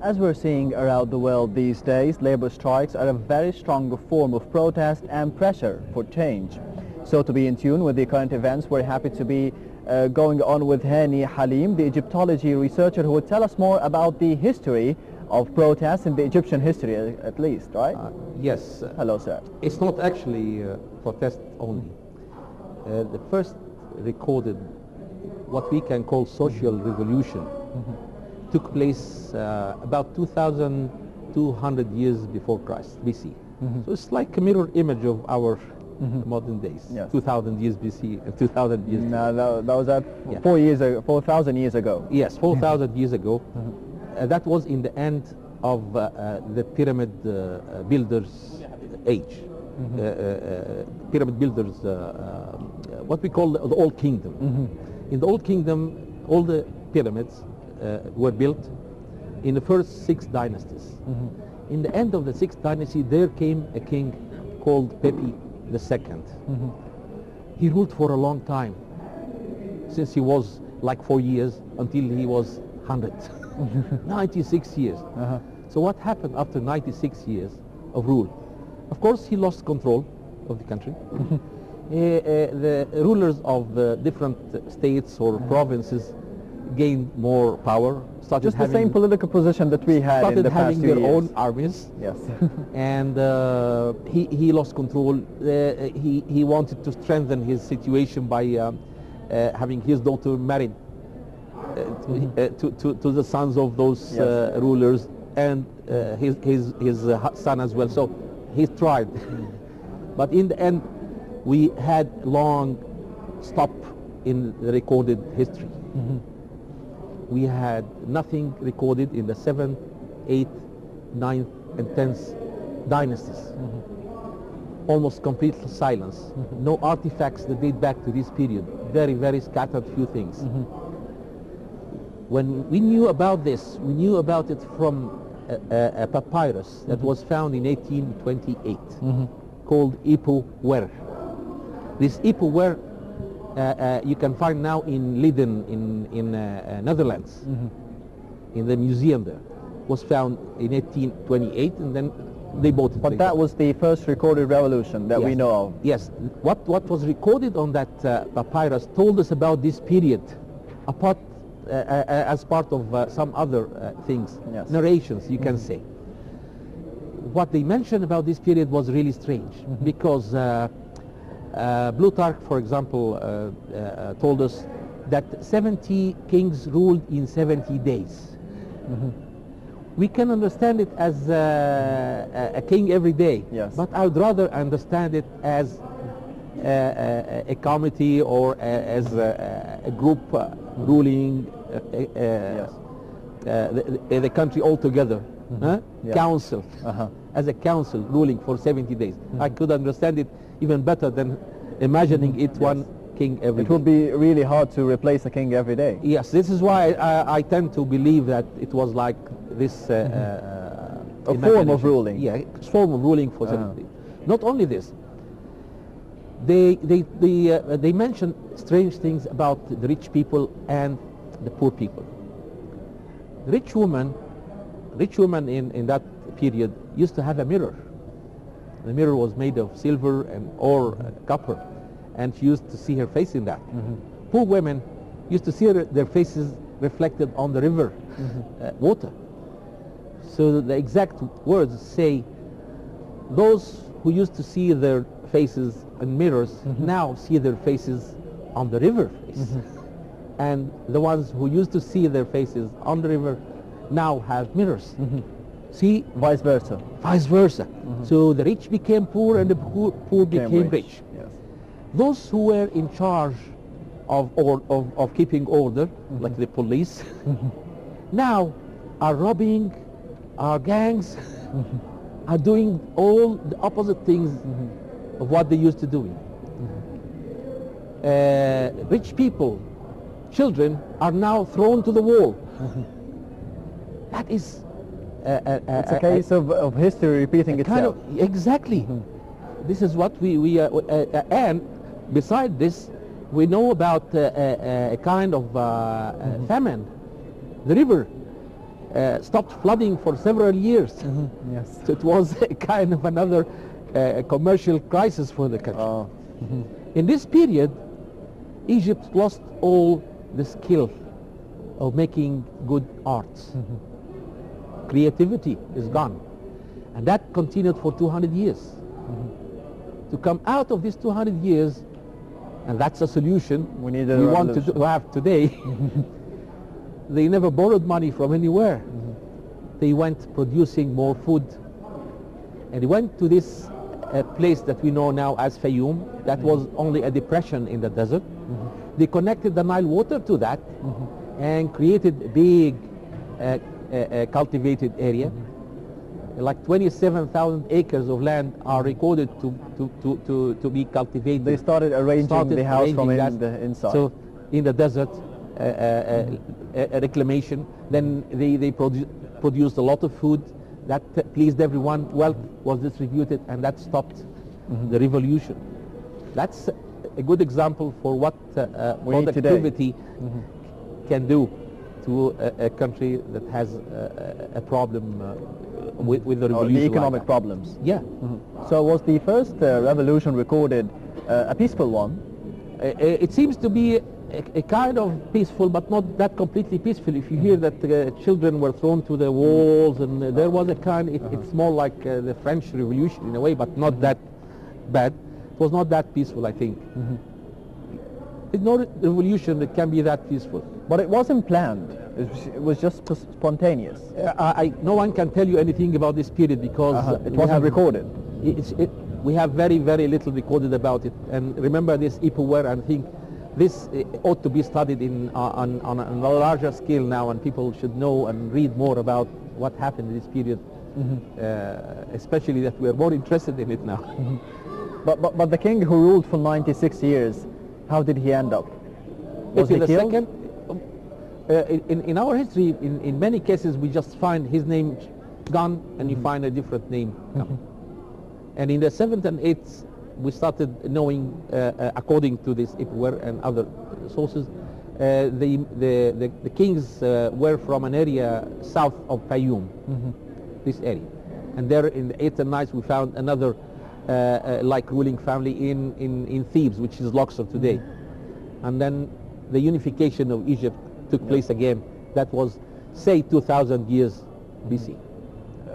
As we're seeing around the world these days, labor strikes are a very strong form of protest and pressure for change. So to be in tune with the current events, we're happy to be going on with Hany Halim, the Egyptology researcher, who will tell us more about the history of protests in the Egyptian history, at least, right? Yes. Hello, sir. It's not actually protest only. The first recorded, what we can call social revolution, took place about 2,200 years before Christ, BC. So it's like a mirror image of our modern days. Yes. 2,000 years BC and 2,000 years. No, that was at Yeah. 4,000 years ago. Yes, 4,000 years ago. That was in the end of the pyramid builders' age. Pyramid builders, what we call the Old Kingdom. In the Old Kingdom, all the pyramids were built in the first 6 dynasties. In the end of the 6th dynasty, there came a king called Pepi II. He ruled for a long time, since he was like 4 years until he was 100. 96 years. So what happened after 96 years of rule? Of course, he lost control of the country. The rulers of different states or provinces gained more power, started Just the same political position that we had in the past having few their years. own armies. Yes. And he lost control. He wanted to strengthen his situation by having his daughter married to the sons of those rulers, and his son as well. So he tried. But in the end, we had long stop in the recorded history. We had nothing recorded in the 7th, 8th, 9th, and 10th dynasties. Almost complete silence. No artifacts that date back to this period. Very, very scattered few things. When we knew about this, we knew about it from a papyrus that was found in 1828 called Ipu Wer. This Ipu Wer you can find now in Leiden in Netherlands, in the museum there. Was found in 1828, and then they bought it. But that was the first recorded revolution that we know of. Yes. What was recorded on that papyrus told us about this period, apart as part of some other things, narrations, you can say. What they mentioned about this period was really strange, because Plutarch, for example, told us that 70 kings ruled in 70 days. We can understand it as a king every day, but I would rather understand it as a committee or as a group ruling the country altogether. Council, as a council ruling for 70 days. I could understand it even better than imagining it one king every day. It would be really hard to replace a king every day. Yes, this is why I tend to believe that it was like this a form of ruling. Yeah, form of ruling for 70 days. Not only this, they mention strange things about the rich people and the poor people. The rich woman in that period used to have a mirror. The mirror was made of silver or copper, and she used to see her face in that. Poor women used to see their faces reflected on the river water. So the exact words say, those who used to see their faces in mirrors now see their faces on the river face. And the ones who used to see their faces on the river now have mirrors. See? Vice versa. Vice versa. So the rich became poor and the poor became rich. Yes. Those who were in charge of keeping order, like the police, now are robbing, are gangs, are doing all the opposite things of what they used to do. Rich people, children, are now thrown to the wall. That is it's a case of history repeating itself. Exactly. This is what we and beside this, we know about a kind of famine. The river stopped flooding for several years. Yes. So it was a kind of another commercial crisis for the country. Oh. In this period, Egypt lost all the skill of making good arts. Creativity is gone. And that continued for 200 years. To come out of these 200 years, and that's a solution We want to have today, they never borrowed money from anywhere. They went producing more food. And they went to this place that we know now as Fayoum. That was only a depression in the desert. They connected the Nile water to that and created a big cultivated area. Like 27,000 acres of land are recorded to be cultivated. They started arranging the house from the inside. So in the desert, a reclamation. Then they produced a lot of food that pleased everyone. Wealth was distributed, and that stopped the revolution. That's a good example for what productivity can do to a country that has a problem with the revolution. The economic problems. Yeah. So was the first revolution recorded a peaceful one? It seems to be a kind of peaceful, but not that completely peaceful. If you hear that children were thrown to the walls, and there was a kind, it's more like the French Revolution in a way, but not that bad. It was not that peaceful, I think. It's not a revolution that can be that peaceful. But it wasn't planned. It was just spontaneous. No one can tell you anything about this period because it wasn't recorded. We have very, very little recorded about it. And remember this Ipuwer, and think this ought to be studied on a larger scale now, and people should know and read more about what happened in this period, especially that we are more interested in it now. But the king who ruled for 96 years, how did he end up? Was he killed? In our history, in many cases, we just find his name gone, and you find a different name. And in the 7th and 8th, we started knowing, according to this Ipuwer and other sources, the kings were from an area south of Fayoum, this area. And there in the 8th and 9th, we found another like ruling family in Thebes, which is Luxor today. And then the unification of Egypt took place again. That was, say, 2,000 years BC.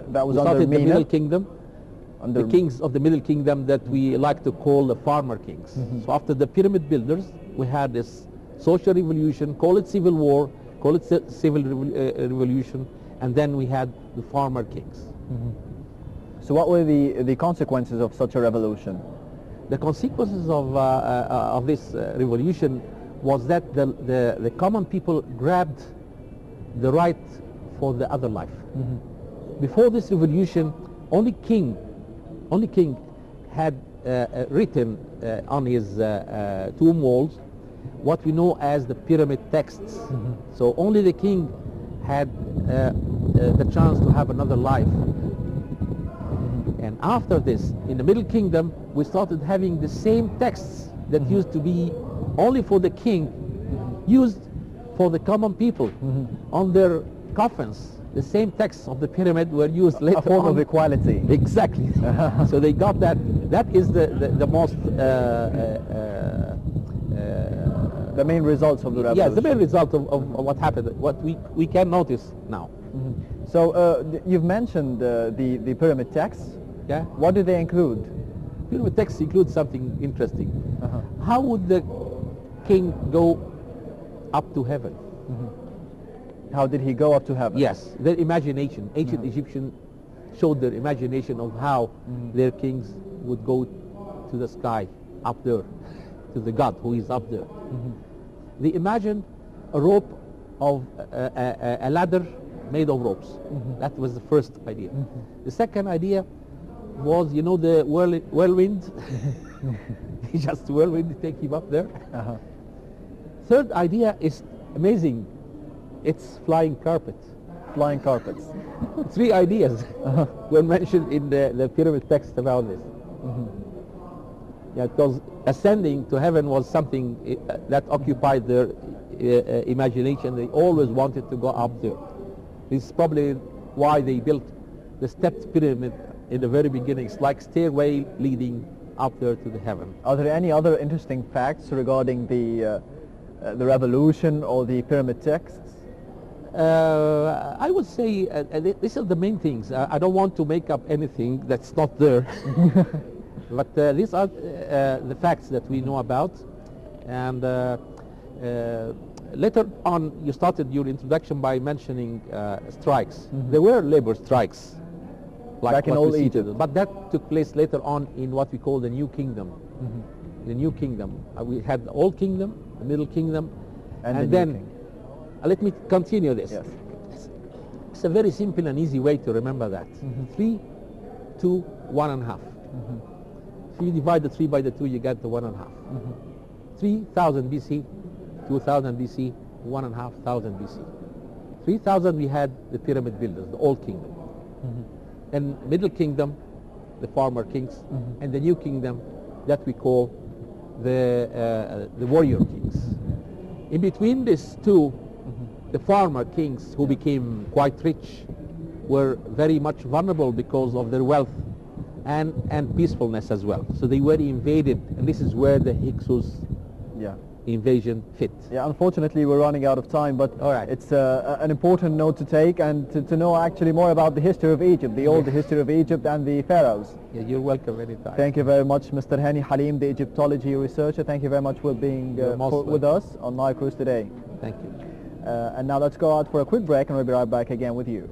That was we under started the Middle Mina? Kingdom, the kings of the Middle Kingdom that we like to call the farmer kings. So after the pyramid builders, we had this social revolution, call it civil war, call it civil revolution, and then we had the farmer kings. So what were the consequences of such a revolution? The consequences of this revolution was that the common people grabbed the right for the other life. Before this revolution, only king had written on his tomb walls what we know as the pyramid texts. So only the king had the chance to have another life. And after this, in the Middle Kingdom, we started having the same texts that used to be only for the king, used for the common people on their coffins. The same texts of the pyramid were used later on. A form of equality. Exactly. So they got that. That is the most the main results of the revolution. Yes, the main result of what happened, what we can notice now. So you've mentioned the pyramid texts. Yeah. What do they include? Pyramid texts include something interesting. How would the king go up to heaven? How did he go up to heaven? Yes, their imagination. Ancient Egyptians showed their imagination of how their kings would go to the sky, up there, to the God who is up there. They imagined a rope of a ladder made of ropes. That was the first idea. The second idea was, you know, the whirlwind. Just whirlwind take him up there. Third idea is amazing. It's flying carpet. Flying carpets. 3 ideas were mentioned in the pyramid text about this. Yeah, because ascending to heaven was something that occupied their imagination. They always wanted to go up there. This is probably why they built the stepped pyramid in the very beginning. It's like stairway leading up there to the heaven. Are there any other interesting facts regarding the revolution or the pyramid texts? I would say these are the main things. I don't want to make up anything that's not there. But these are the facts that we know about. And later on, you started your introduction by mentioning strikes. There were labor strikes, like back in old Egypt. But that took place later on in what we call the New Kingdom. The New Kingdom. We had the Old Kingdom, the Middle Kingdom, and then let me continue this. Yes. It's a very simple and easy way to remember that. 3, 2, 1.5. If you divide the 3 by the 2, you get the 1.5. 3000 BC, 2000 BC, 1,500 BC. 3000 we had the pyramid builders, the Old Kingdom. And Middle Kingdom, the farmer kings, and the New Kingdom that we call the warrior kings. In between these two, the farmer kings, who became quite rich, were very much vulnerable because of their wealth and peacefulness as well. So they were invaded, and this is where the Hyksos invasion fit. Yeah, unfortunately we're running out of time, but it's an important note to take and to know actually more about the history of Egypt, the old history of Egypt and the pharaohs. Yeah, you're welcome anytime. Thank you very much, Mr. Hany Halim, the Egyptology researcher. Thank you very much for being with us on Nile Cruise today. Thank you. And now let's go out for a quick break and we'll be right back again with you.